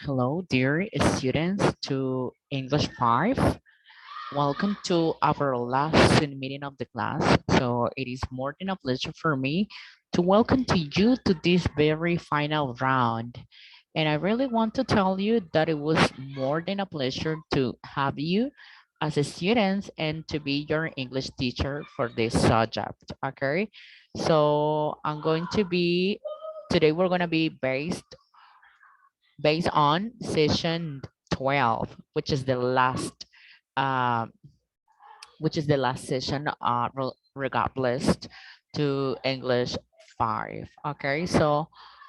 Hello, dear students to English 5. Welcome to our last Zoom meeting of the class. So it is more than a pleasure for me to welcome to you to this very final round. And I really want to tell you that it was more than a pleasure to have you as a student and to be your English teacher for this subject. Okay. So today we're going to be based on session 12, uh, which is the last session regardless to English 5. Okay, so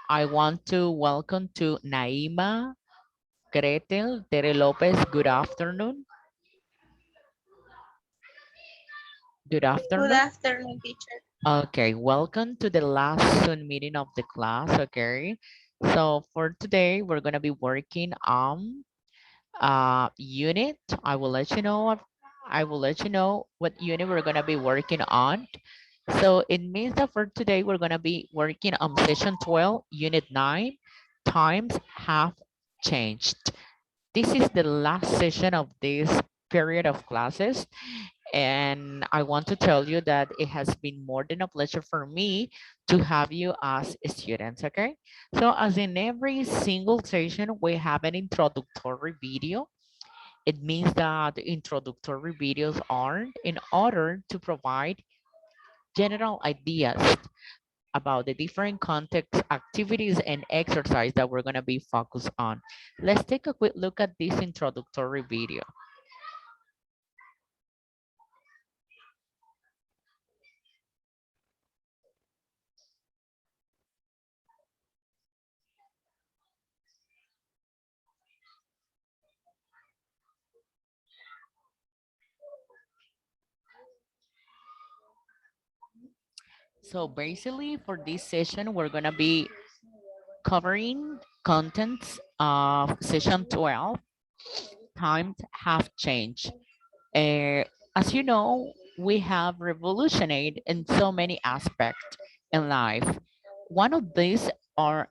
I want to welcome to Naima Gretel Tere Lopez. Good afternoon. Good Good afternoon. afternoon, teacher. Okay, welcome to the last Zoom meeting of the class. Okay, so for today, we're going to be working on unit. I will let you know what unit we're gonna be working on. So it means that for today we're gonna be working on session 12, unit 9, times have changed. This is the last session of this period of classes, and I want to tell you that it has been more than a pleasure for me to have you as students. Okay, so as in every single session we have an introductory video. It means that the introductory videos are in order to provide general ideas about the different contexts, activities, and exercise that we're going to be focused on. Let's take a quick look at this introductory video. So basically for this session, we're going to be covering contents of session 12, times have changed. Uh, as you know, we have revolutionated in so many aspects in life. One of these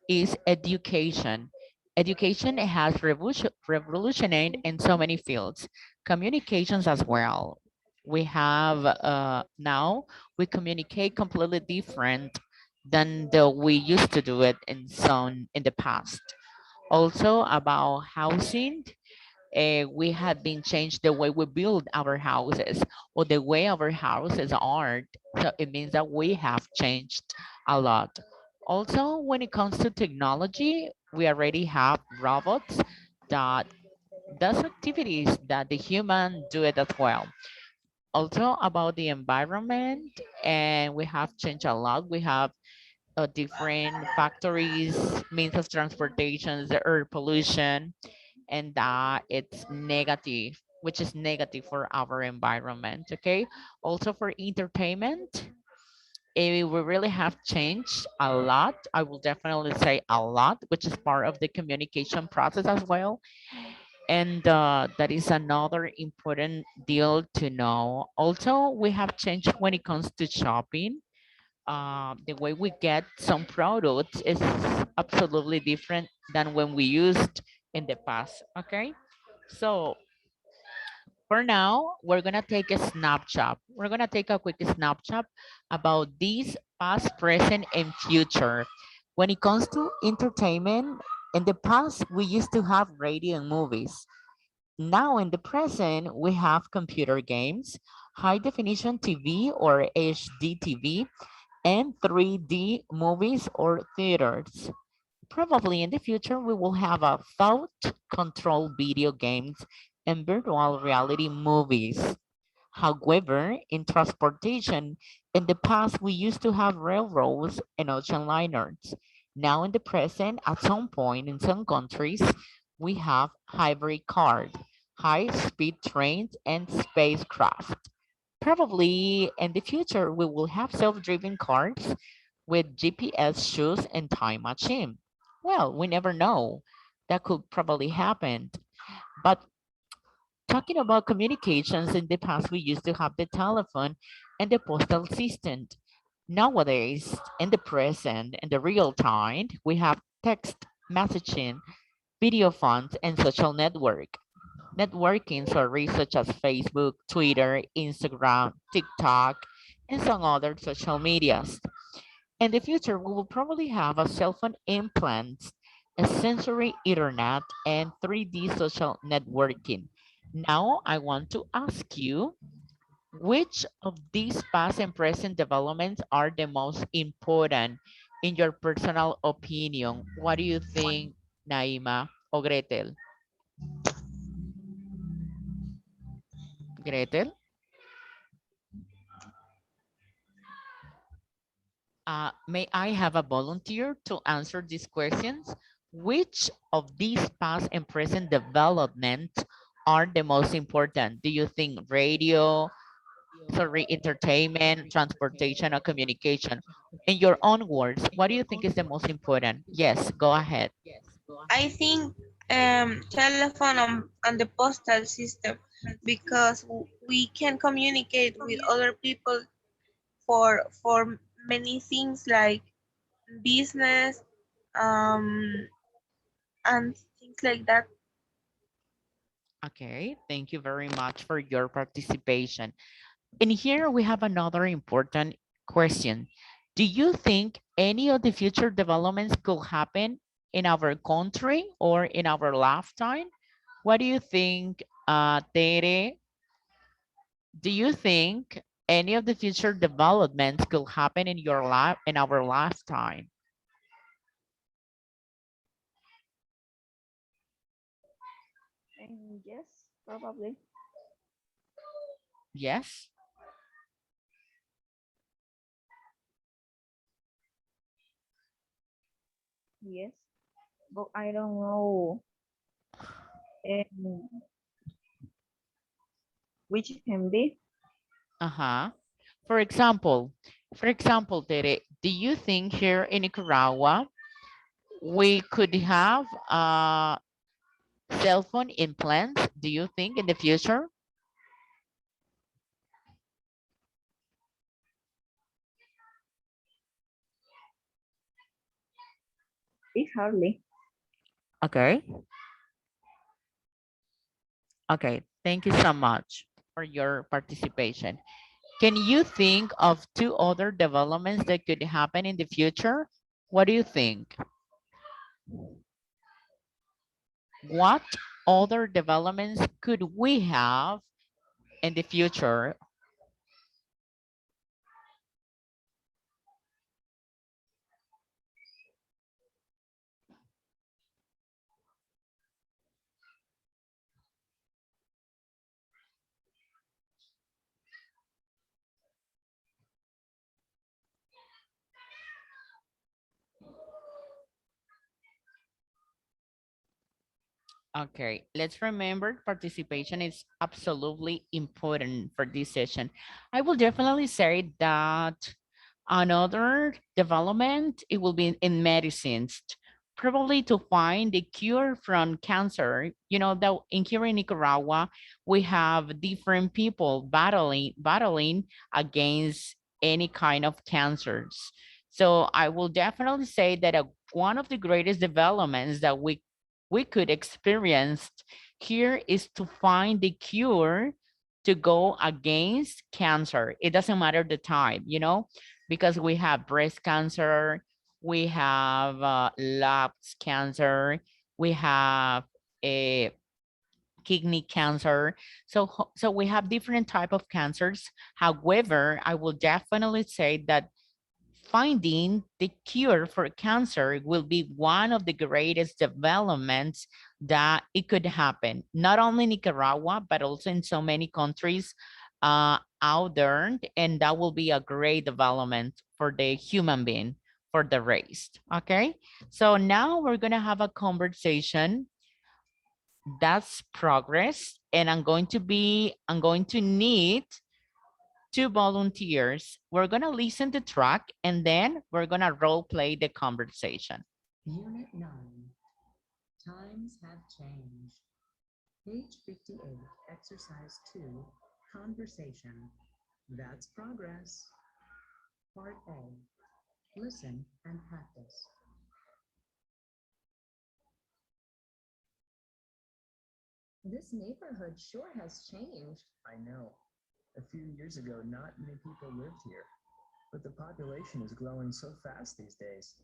is education. Education has revolutionated in so many fields. Communications as well. We have now we communicate completely different than the we used to do it in the past. Also about housing, we have been changed the way we build our houses or the way our houses are. So it means that we have changed a lot. Also, when it comes to technology, we already have robots that does activities that the human do it as well. Also about the environment, and we have changed a lot. We have different factories, means of transportation, the air pollution, and that it's negative, which is negative for our environment. Okay, also for entertainment, we really have changed a lot. I will definitely say a lot, which is part of the communication process as well. And that is another important deal to know. Also, we have changed when it comes to shopping. The way we get some products is absolutely different than when we used in the past. Okay, so for now, we're gonna take a snapshot. We're gonna take a quick snapshot about these past, present, and future. When it comes to entertainment, in the past, we used to have radio and movies. Now in the present, we have computer games, high definition TV or HD TV, and 3D movies or theaters. Probably in the future, we will have a thought control video games and virtual reality movies. However, in transportation, in the past, we used to have railroads and ocean liners. Now in the present, at some point in some countries, we have hybrid cars, high-speed trains, and spacecraft. Probably in the future, we will have self-driven cars with GPS shoes and time machine. Well, we never know. That could probably happen. But talking about communications, in the past, we used to have the telephone and the postal system. Nowadays, in the present, in the real time, we have text messaging video phones, and social networking, sorry, such as Facebook, Twitter, Instagram, TikTok, and some other social medias. In the future, we will probably have a cell phone implants, a sensory internet, and 3D social networking. Now, I want to ask you, which of these past and present developments are the most important in your personal opinion? What do you think, Naima or Gretel? Gretel? May I have a volunteer to answer these questions? Which of these past and present developments are the most important? Do you think radio, sorry, entertainment, transportation, or communication? In your own words, what do you think is the most important? Yes, go ahead. I think telephone and the postal system because we can communicate with other people for many things like business and things like that. Okay, thank you very much for your participation. And here we have another important question. Do you think any of the future developments could happen in our country or in our lifetime? What do you think, Tere? Do you think any of the future developments could happen in your life, in our lifetime? Yes, probably. Yes? Yes, but I don't know um, which can be. Uh-huh. For example, Tere, do you think here in Nicaragua, we could have cell phone implants, do you think, in the future? It's hardly. Okay. Okay. Thank you so much for your participation. Can you think of two other developments that could happen in the future? What do you think? What other developments could we have in the future? Okay, let's remember participation is absolutely important for this session. I will definitely say that another development, it will be in medicines, probably to find the cure from cancer. You know, that in here in Nicaragua, we have different people battling against any kind of cancers. So I will definitely say that one of the greatest developments that we could experience here is to find the cure to go against cancer. It doesn't matter the type, you know, because we have breast cancer, we have lungs cancer, we have a kidney cancer. So, so we have different type of cancers. However, I will definitely say that finding the cure for cancer will be one of the greatest developments that it could happen, not only in Nicaragua, but also in so many countries out there. And that will be a great development for the human being, for the race. Okay. So now we're going to have a conversation that's progress. And I'm going to need two volunteers. We're gonna listen to track and then we're gonna role play the conversation. Unit 9, times have changed. Page 58, exercise 2, conversation. That's progress. Part A, listen and practice. This neighborhood sure has changed. I know. A few years ago, not many people lived here, but the population is growing so fast these days.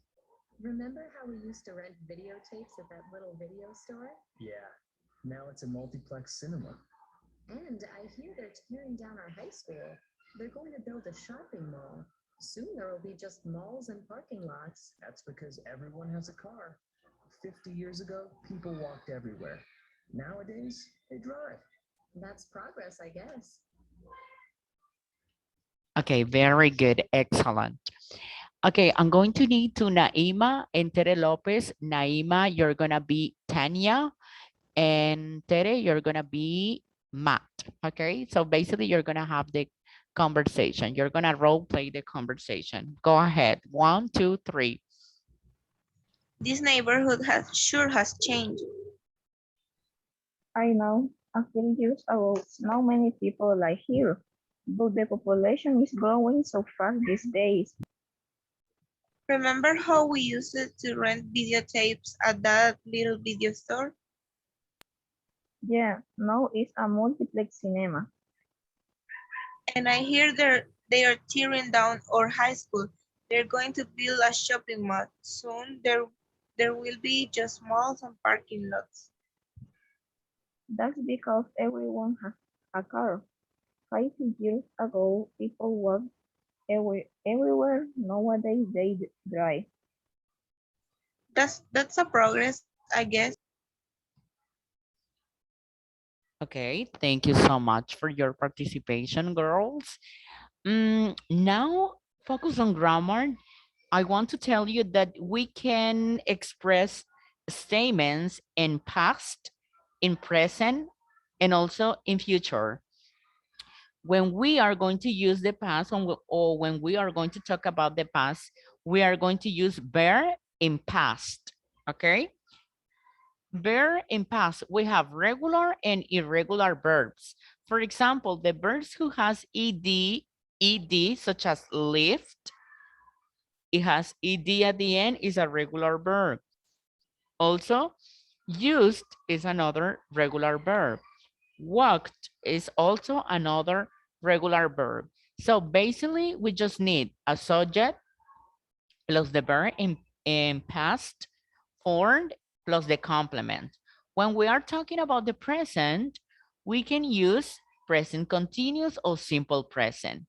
Remember how we used to rent videotapes at that little video store? Yeah. Now it's a multiplex cinema. And I hear they're tearing down our high school. They're going to build a shopping mall. Soon there will be just malls and parking lots. That's because everyone has a car. 50 years ago, people walked everywhere. Nowadays, they drive. That's progress, I guess. Okay, very good. Excellent. Okay, I'm going to need to Naima and Tere Lopez. Naima, you're going to be Tanya, and Tere, you're going to be Matt. Okay, so basically, you're going to have the conversation. You're going to role play the conversation. Go ahead. One, two, three. This neighborhood has changed. I know. A few years ago, not many people live here, but the population is growing so fast these days. Remember how we used to rent videotapes at that little video store? Yeah, now it's a multiplex cinema. And I hear they are tearing down our high school. They're going to build a shopping mall. Soon there will be just malls and parking lots. That's because everyone has a car. 5 years ago, people walked everywhere. Nowadays, they drive. That's a progress, I guess. Okay, thank you so much for your participation, girls. Now, focus on grammar. I want to tell you that we can express statements in past, in present, and also in future. When we are going to use the past or when we are going to talk about the past, we are going to use verb in past, okay? Verb in past, we have regular and irregular verbs. For example, the verbs who has ed, such as lift, it has ed at the end, is a regular verb. Also, used is another regular verb. Walked is also another regular verb. So basically, we just need a subject plus the verb in past form plus the complement. When we are talking about the present, we can use present continuous or simple present.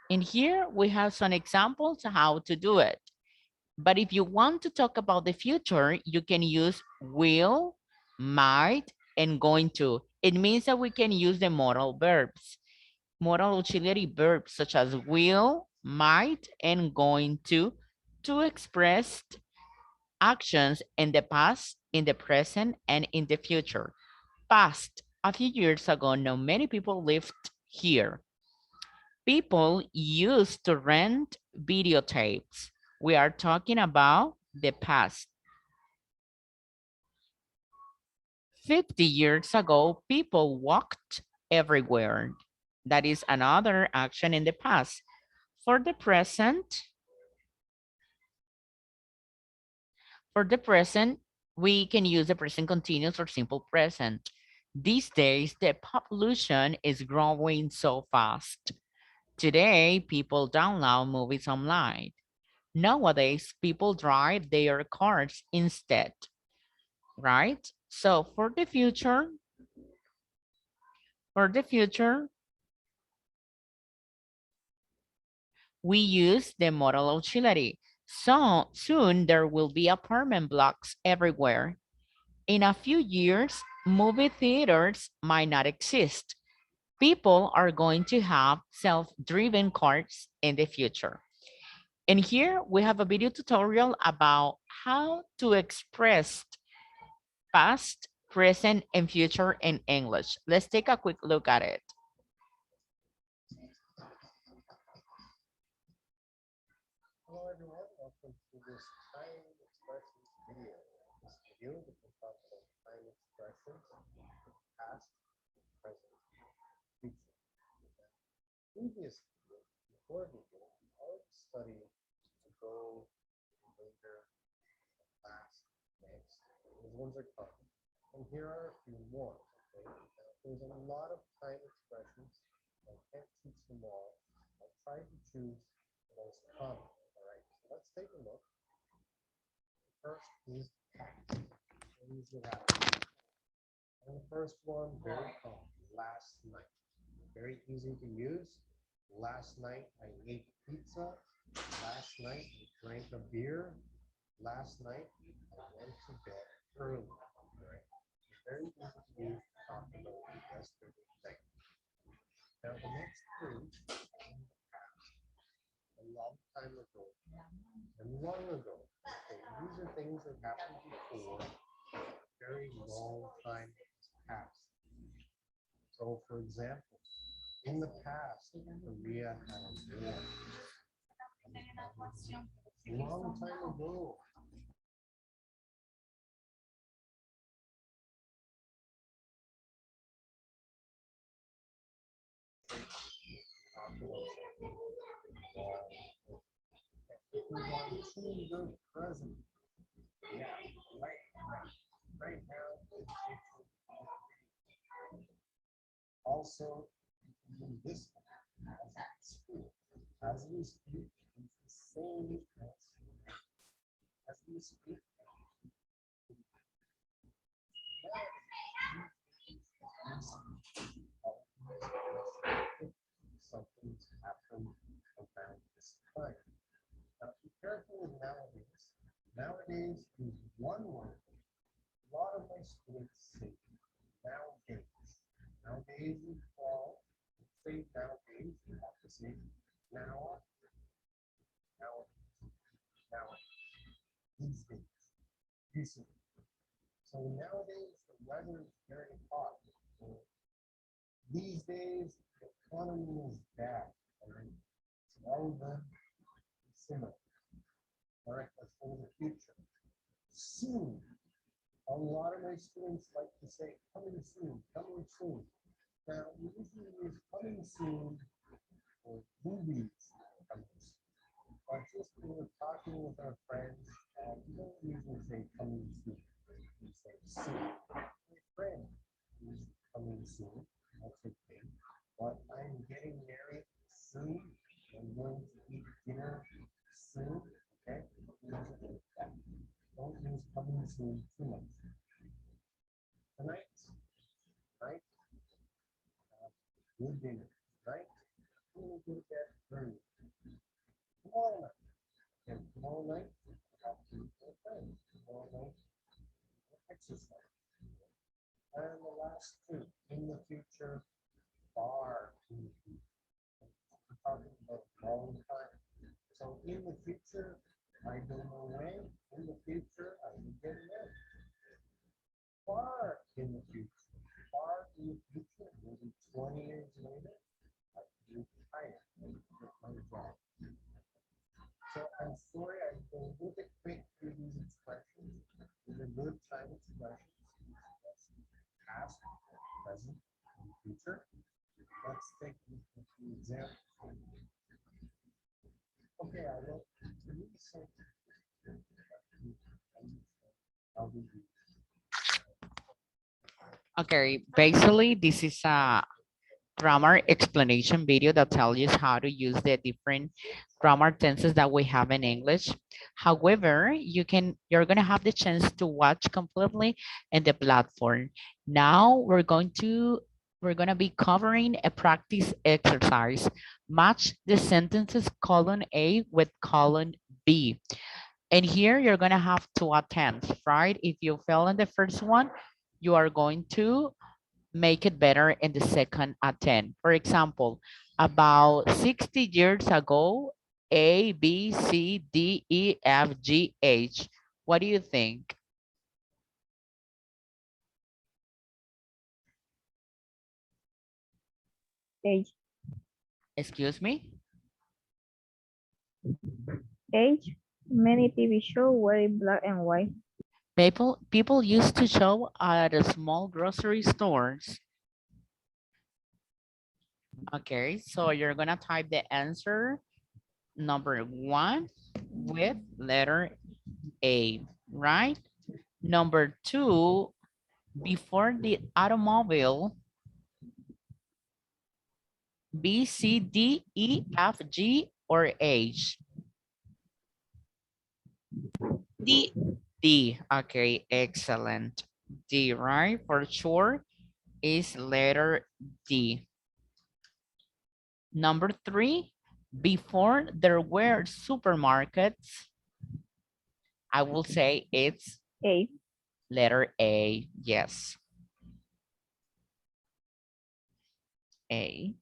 And here we have some examples of how to do it. But if you want to talk about the future, you can use will, might, and going to. It means that we can use the modal verbs, modal auxiliary verbs such as will, might, and going to express actions in the past, in the present, and in the future. Past, a few years ago, not many people lived here. People used to rent videotapes. We are talking about the past. 50 years ago, people walked everywhere. That is another action in the past. For the present, for the present, we can use the present continuous or simple present. These days, the population is growing so fast. Today, people download movies online. Nowadays, people drive their cars instead, right? So for the future, we use the modal auxiliary. So soon there will be apartment blocks everywhere. In a few years, movie theaters might not exist. People are going to have self-driven cars in the future. And here we have a video tutorial about how to express past, present, and future in English. Let's take a quick look at it. Hello everyone, welcome to this time expressions video. In this video, we can talk about time expressions, past, present, future. Previous video, before video, we already studied ago, later, past, next. Those ones are common. And here are a few more. There's a lot of time expressions. I can't teach them all. I tried to choose the most common. All right, so let's take a look. First is past. These would happen. And the first one, very common. Last night. Very easy to use. Last night I ate pizza. Last night I drank a beer. Last night I went to bed early. Right? Very easy to use to talk about yesterday's thing. Now the next three, a long time ago and long ago. Okay, these are things that happened before, very long time past. So for example, in the past, Korea had a war. A long time ago. If we want to choose the present, yeah, right now, right now. Also, in this as we speak, it's the same as we speak. Something's happened around this time. Now, be careful with nowadays. Nowadays is one word. A lot of my students say nowadays. Nowadays is fall. Say nowadays, you have to say now, now, now, these days, recently. So nowadays the weather is very hot. So these days the economy is bad. All right. So all of them is similar. All right, let's go to the future. Soon. A lot of my students like to say coming soon, coming soon. Now, we usually use coming soon for movies coming soon. But just when we're talking with our friends, we don't usually say coming soon. We say soon. My friend is coming soon. That's okay. But I'm getting married soon. I'm going to eat dinner soon. Okay? Don't use coming soon too much. Tonight, night, good dinner. Night, I'm going to go to bed early. Tomorrow night, and tomorrow night, have to meet my friends. Tomorrow night, exercise. And the last two, in the future, far in the future. We're talking about a long time. So in the future, I don't know when. In the future, I will get married. Far in the future. Far in the future, maybe 20 years later, I will retire and get my job. So I'm sorry I'm going a little bit quick through these expressions. These are good time expressions. That's past, present, and future. Let's take a few examples. Okay, I will read some. How do you Okay, basically this is a grammar explanation video that tells you how to use the different grammar tenses that we have in English. However, you're gonna have the chance to watch completely in the platform. Now we're gonna be covering a practice exercise. Match the sentences column A with column B. And here you're gonna have two attempts, right? If you fail in the first one, you are going to make it better in the second attempt. For example, about 60 years ago, A, B, C, D, E, F, G, H. What do you think? Age, Excuse me? age. Many TV shows were in black and white. People used to show at a small grocery stores. Okay, so you're gonna type the answer number one with letter A, right? Number two, before the automobile, B, C, D, E, F, G, or H? D. D. Okay, excellent. D, right? For sure is letter D. Number 3, before there were supermarkets, I will say it's A. letter A. Yes, A.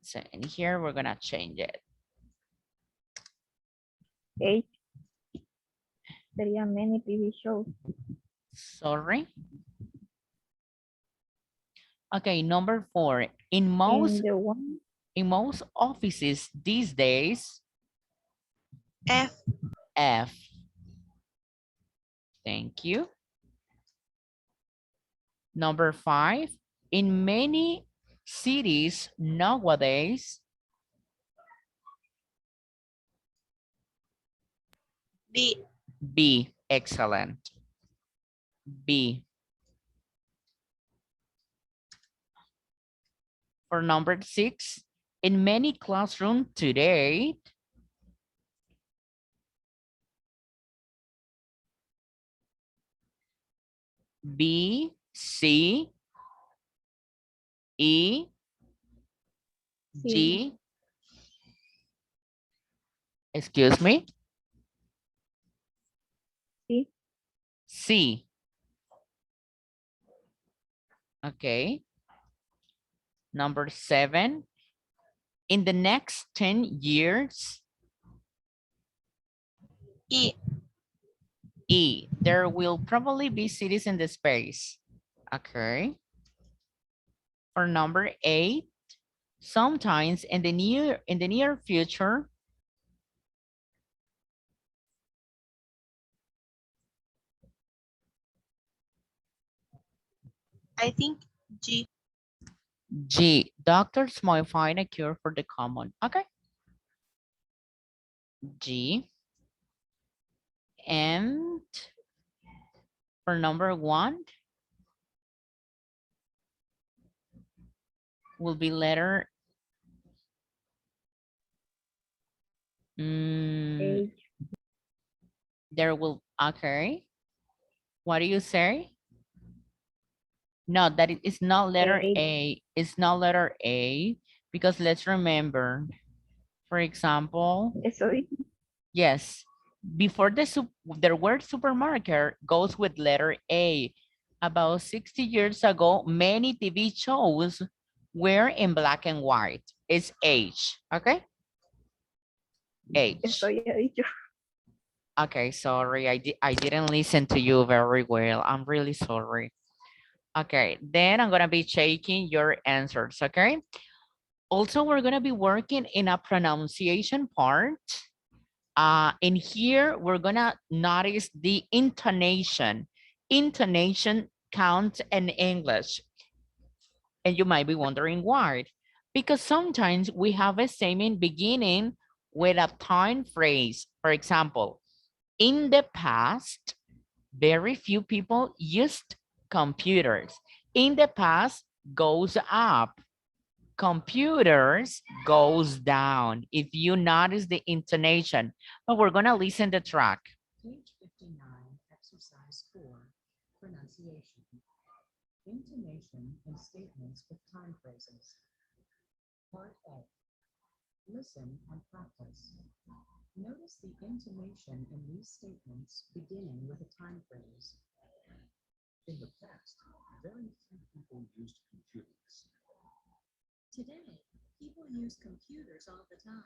So in here, we're gonna change it. H. There are many TV shows. Sorry. Okay, number 4, In the one, in most offices these days, F. F. Thank you. Number 5, in many cities nowadays, B. B. Excellent. B. For number 6, in many classrooms today, B, C, E, C. G, excuse me, C. C. Okay. Number 7, in the next 10 years, E. E, there will probably be cities in the space. Okay. For number 8, sometimes in the near future, I think G. G, doctors might find a cure for the common. Okay. G. And for number 1 will be letter H. there will, okay. What do you say? No, that it is not letter A. A. It's not letter A because let's remember, for example, Sorry. yes, before the word supermarket goes with letter A. About 60 years ago, many TV shows were in black and white. It's H, okay? H. Estoy dicho. Okay, sorry, I didn't listen to you very well. I'm really sorry. Okay, then I'm gonna be checking your answers, okay? Also, we're gonna be working in a pronunciation part. In here, we're gonna notice the intonation. Intonation counts in English. And you might be wondering why. Because sometimes we have a statement beginning with a time phrase. For example, in the past, very few people used computers. In the past goes up. Computers goes down. If you notice the intonation, but we're gonna listen the track. Page 59, exercise 4, pronunciation. Intonation in statements with time phrases. Part A. Listen and practice. Notice the intonation in these statements beginning with a time phrase. In the past, very few people used computers. Today, people use computers all the time.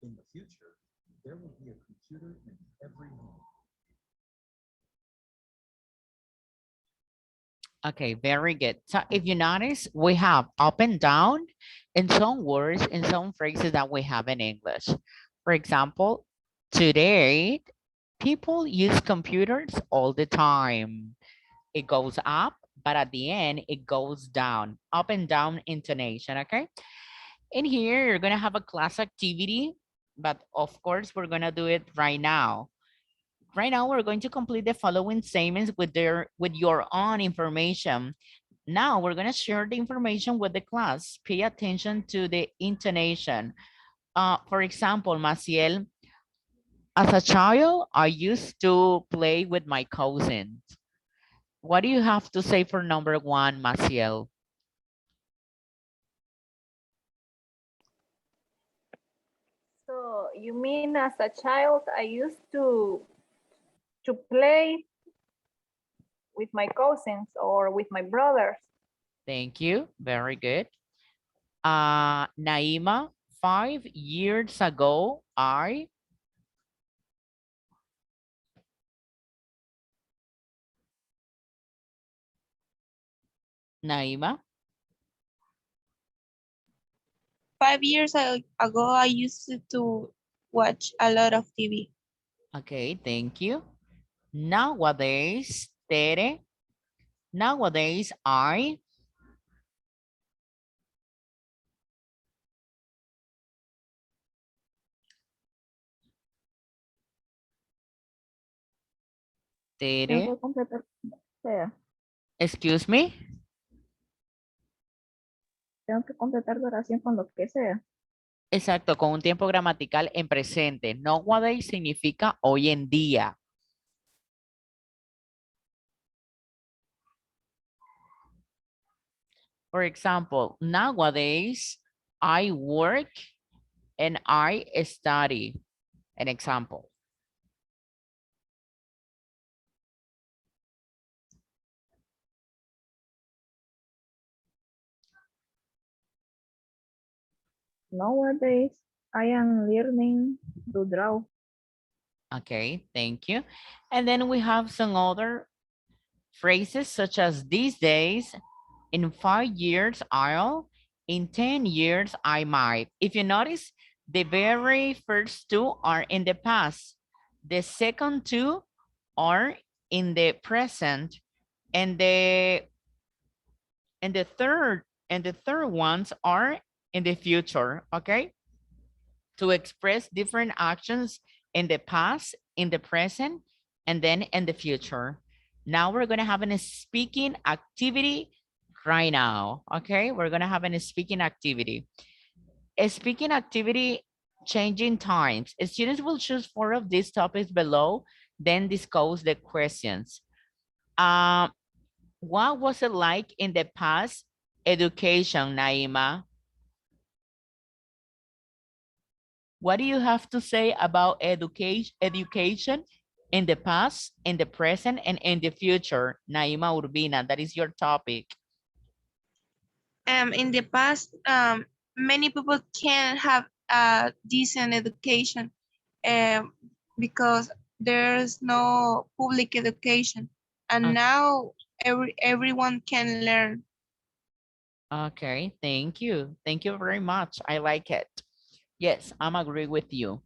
In the future, there will be a computer in every home. Okay, very good. So if you notice, we have up and down in some words, in some phrases that we have in English. For example, today, people use computers all the time. It goes up, but at the end, it goes down. Up and down intonation, okay? In here, you're gonna have a class activity, but of course, we're gonna do it right now. Right now, we're going to complete the following statements with your own information. Now, we're going to share the information with the class. Pay attention to the intonation. For example, Maciel, as a child, I used to play with my cousins. What do you have to say for number one, Maciel? So you mean as a child, I used to play with my cousins or with my brothers. Thank you. Very good. Naima, 5 years ago, Naima. 5 years ago, I used to watch a lot of TV. Okay, thank you. Nowadays, Tere. Nowadays, Tengo Tere. que completar, sea, Excuse me. tengo que completar la oración con lo que sea. Exacto, con un tiempo gramatical en presente. Nowadays significa hoy en día. For example, nowadays, I work and I study. An example. Nowadays, I am learning to draw. Okay, thank you. And then we have some other phrases such as these days, in 5 years, I'll, in 10 years, I might. If you notice, the very first two are in the past. The second two are in the present, and the third ones are in the future, okay? To express different actions in the past, in the present, and then in the future. Now we're gonna have a speaking activity right now, okay? We're gonna have a speaking activity. A speaking activity, changing times. Students will choose 4 of these topics below, then discuss the questions. Um, what was it like in the past education, Naima? What do you have to say about education in the past, in the present, and in the future? Naima Urbina, that is your topic. In the past, many people can't have a decent education um, because there's no public education. And Okay, now everyone can learn. okay, thank you. Thank you very much. I like it. Yes, I'm agree with you.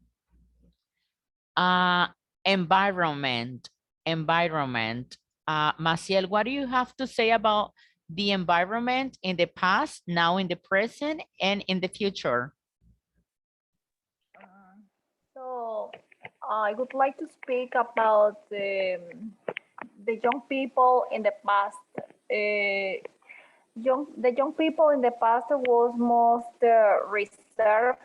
Uh, environment, environment. Maciel, what do you have to say about the environment in the past, now in the present, and in the future? So I would like to speak about the young people in the past. The young people in the past was most reserved.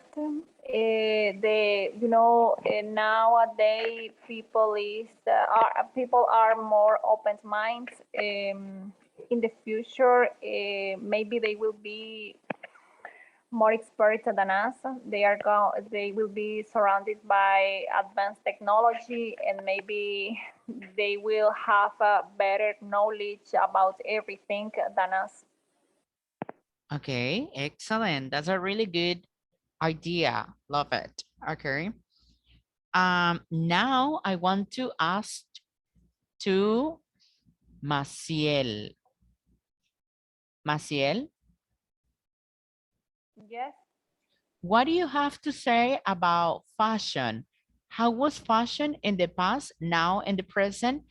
Nowadays people are more open minds. In the future, maybe they will be more experienced than us. They will be surrounded by advanced technology, and maybe they will have a better knowledge about everything than us. Okay, excellent. That's a really good idea. Love it. Okay. Now I want to ask to Maciel. Maciel, Yes. what do you have to say about fashion? How was fashion in the past, now in the present,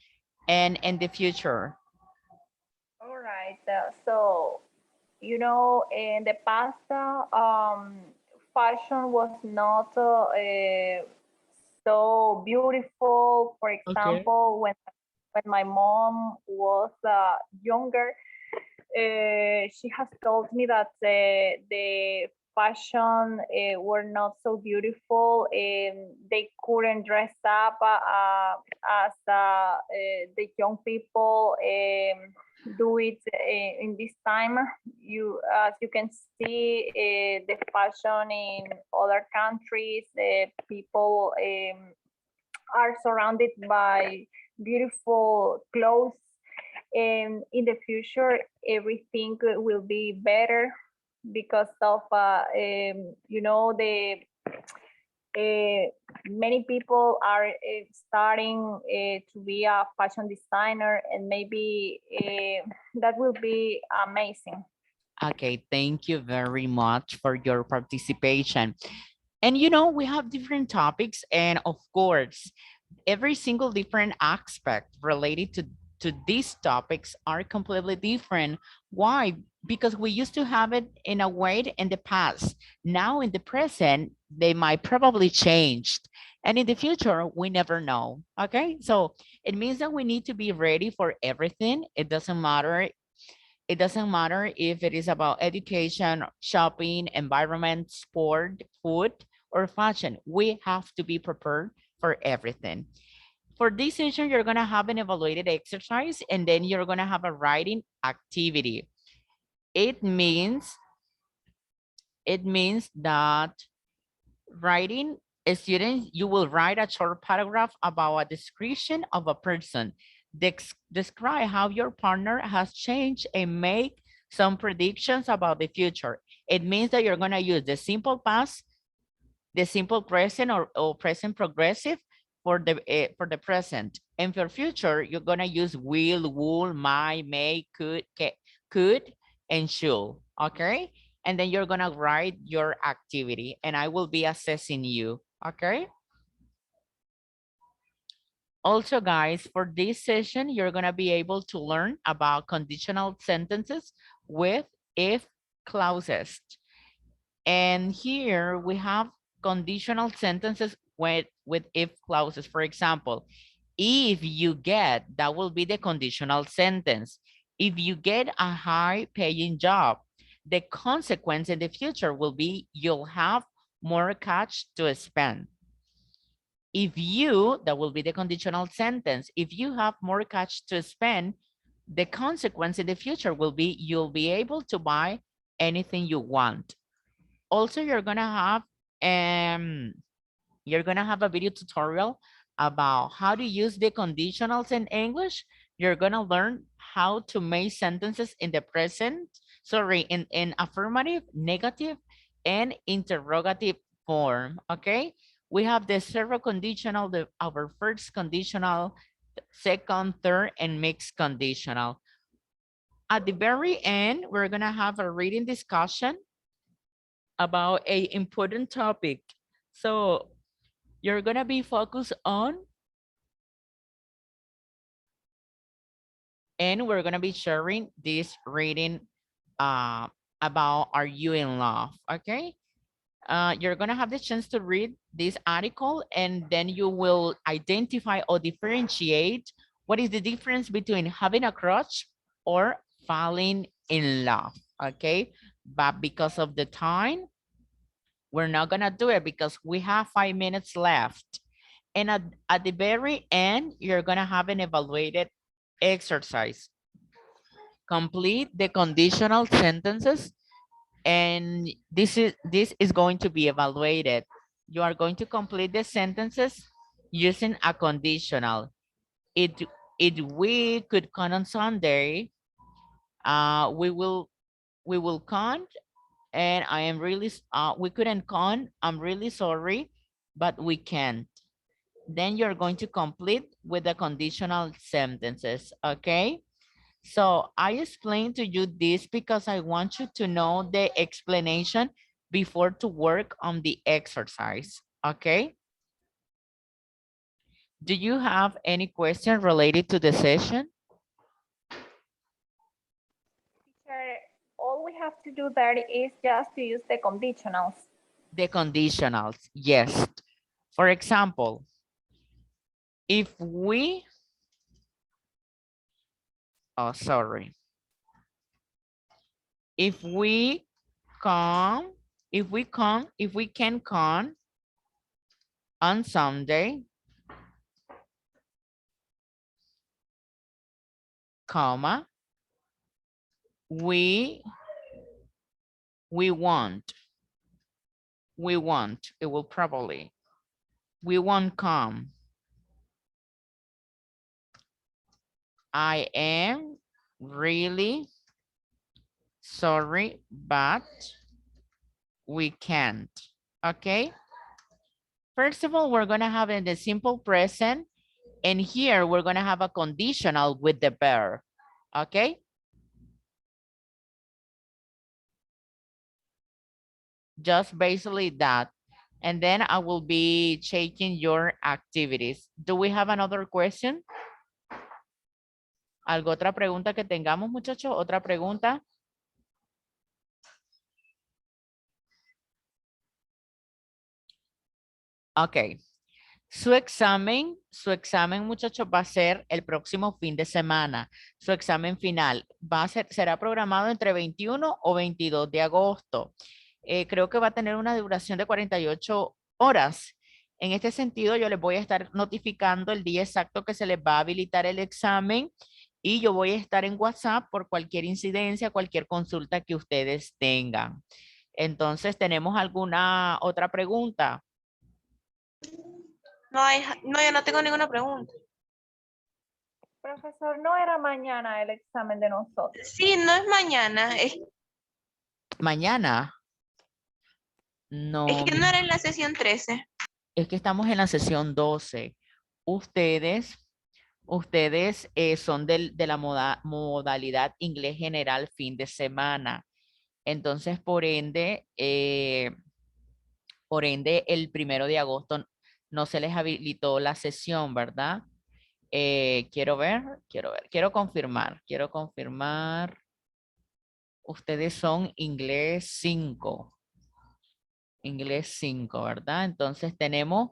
and in the future? All right. In the past, fashion was not so beautiful. For Okay. example, when my mom was younger, she has told me that the fashion were not so beautiful. They couldn't dress up as the young people do it in this time. As you can see, the fashion in other countries, people are surrounded by beautiful clothes, and in the future everything will be better because of the uh, many people are starting to be a fashion designer, and maybe that will be amazing. Okay, thank you very much for your participation. And you know, we have different topics, and of course, every single different aspect related to these topics are completely different. Why? Because we used to have it in a way in the past. Now in the present, they might probably change. And in the future, we never know. Okay. So it means that we need to be ready for everything. It doesn't matter. It doesn't matter if it is about education, shopping, environment, sport, food, or fashion. We have to be prepared for everything. For this session, you're gonna have an evaluated exercise, and then you're gonna have a writing activity. It means it means that writing a student, you will write a short paragraph about a description of a person. Describe how your partner has changed and make some predictions about the future. It means that you're gonna use the simple past, the simple present, or present progressive for the present. And for future, you're gonna use will, would, might, may, could, and should. Okay. And then you're gonna write your activity, and I will be assessing you. Okay. Also, guys, for this session, you're gonna be able to learn about conditional sentences with if clauses. And here we have conditional sentences with if clauses. For example, if you get, that will be the conditional sentence. If you get a high paying job, the consequence in the future will be you'll have more cash to spend. If you, that will be the conditional sentence. If you have more cash to spend, the consequence in the future will be you'll be able to buy anything you want. Also, you're gonna have a video tutorial about how to use the conditionals in English. You're gonna learn how to make sentences in the present, sorry, in affirmative, negative, and interrogative form. Okay, we have the several conditional, our first conditional, second, third, and mixed conditional. At the very end, we're gonna have a reading discussion about a important topic. So you're gonna be focused on, and we're gonna be sharing this reading uh, about Are You in Love? Okay. You're gonna have the chance to read this article, and then you will identify or differentiate what is the difference between having a crush or falling in love. Okay. But because of the time, we're not gonna do it because we have 5 minutes left. And at the very end, you're gonna have an evaluated exercise. Complete the conditional sentences, and this is going to be evaluated. You are going to complete the sentences using a conditional. It it we could count on Sunday. We will count, and I am really we couldn't count. I'm really sorry, but we can. Then you're going to complete with the conditional sentences, okay? So I explained to you this because I want you to know the explanation before to work on the exercise, okay? Do you have any question related to the session? Teacher, all we have to do there is just to use the conditionals. The conditionals, yes. For example, If we, oh, sorry. If we come, if we can come on Sunday, comma, we won't. We won't. It will probably. We won't come. I am really sorry, but we can't. Okay. First of all, we're going to have in the simple present. And here we're going to have a conditional with the verb. Okay. Just basically that. And then I will be checking your activities. Do we have another question? ¿Algo otra pregunta que tengamos, muchachos? ¿Otra pregunta? Ok. Su examen, muchachos, va a ser el próximo fin de semana. Su examen final será programado entre 21 o 22 de agosto. Creo que va a tener una duración de 48 horas. En este sentido, yo les voy a estar notificando el día exacto que se les va a habilitar el examen y yo voy a estar en WhatsApp por cualquier incidencia, cualquier consulta que ustedes tengan. Entonces, ¿tenemos alguna otra pregunta? No, yo no tengo ninguna pregunta. Profesor, no era mañana el examen de nosotros. Sí, no es mañana, Mañana. es No, que no era en la sesión 13. es que estamos en la sesión 12. Ustedes son de la modalidad inglés general fin de semana. Entonces, por ende, el 1 de agosto no se les habilitó la sesión, ¿verdad? Quiero confirmar. Ustedes son inglés 5. Inglés 5, ¿verdad? Entonces tenemos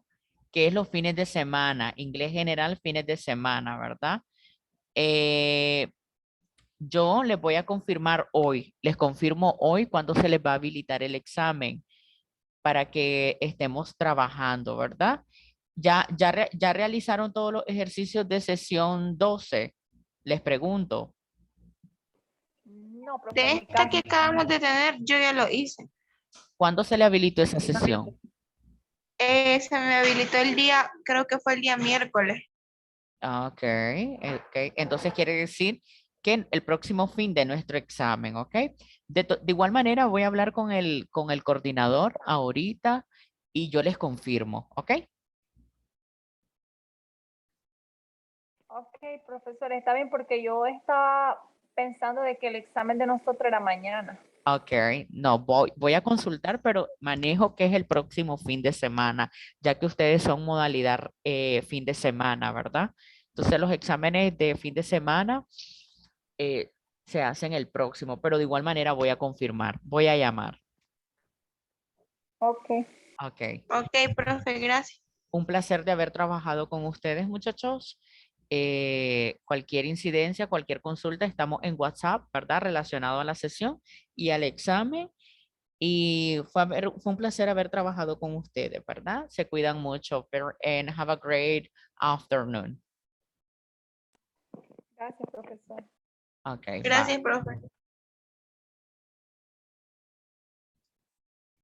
que es los fines de semana, inglés general, fines de semana, ¿verdad? Yo les voy a confirmar hoy, les confirmo hoy cuándo se les va a habilitar el examen para que estemos trabajando, ¿verdad? Ya realizaron todos los ejercicios de sesión 12, les pregunto. No, profe, De en mi esta que caso. acabamos de tener, yo ya lo hice. ¿Cuándo se le habilitó esa sesión? Se me habilitó el día, creo que fue el día miércoles. Ok, ok. Entonces quiere decir que el próximo fin de nuestro examen, ¿ok? De igual manera voy a hablar con el coordinador ahorita y yo les confirmo, ¿ok? Ok, profesor, está bien porque yo estaba pensando de que el examen de nosotros era mañana. Ok, no, voy a consultar, pero manejo que es el próximo fin de semana, ya que ustedes son modalidad fin de semana, ¿verdad? Entonces los exámenes de fin de semana eh, se hacen el próximo, pero de igual manera voy a confirmar, voy a llamar. Ok. Ok. Ok, profe, gracias. Un placer de haber trabajado con ustedes, muchachos. Cualquier incidencia, cualquier consulta, estamos en WhatsApp, ¿verdad? Relacionado a la sesión y al examen. Y fue un placer haber trabajado con ustedes, ¿verdad? Se cuidan mucho, and have a great afternoon. Gracias, profesor. Okay, bye. Gracias, profe.